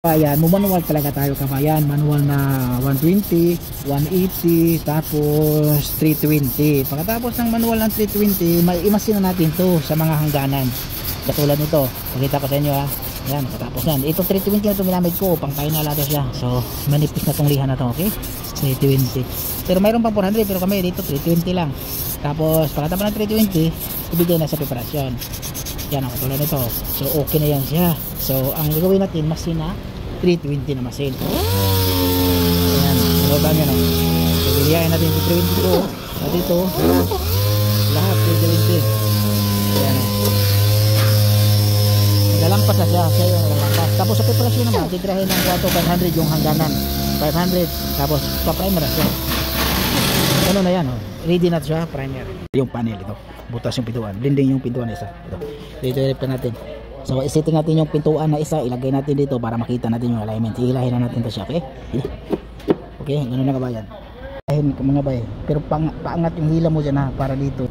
Ayan, manual talaga tayo kabayan. Manual na 120, 180, tapos 320. Pagkatapos ng manual ng 320, maimasin na natin to sa mga hangganan. Katulad nito, pakita ko sa inyo ha. Ayan, katapos yan. Ito 320 na itong ginamit ko, pang final na siya. So, manipis na itong liha na to, okay? 320. Pero mayroon pang 400, pero kami dito 320 lang. Tapos, pagkatapos ng 320, ibigay na sa preparasyon. Yan ang katulad nito. So, okay na yan siya. So, ang gagawin natin, masin na 320 na masin. Ayan, nababa nyo no. So, bilihain natin sa 320 ko. At ito, lahat 320. Ayan o. Nalampas na siya. Siya yung nalampas. Tapos sa preparasyon naman, titrahin ng 500 yung hangganan. 500. Tapos, pa-primer na siya. Ano na yan o. Ready na siya, primer. Yung panel ito. Butas yung pintuan. Blending yung pintuan isa. Ito. Dito natin. So, isetting natin yung pintuan na isa, ilagay natin dito para makita natin yung alignment. Hihilahin na natin ito siya, okay? Okay, ganun na kabayan. Hihilahin mga bay. Pero paangat yung hila mo dyan ha, para dito.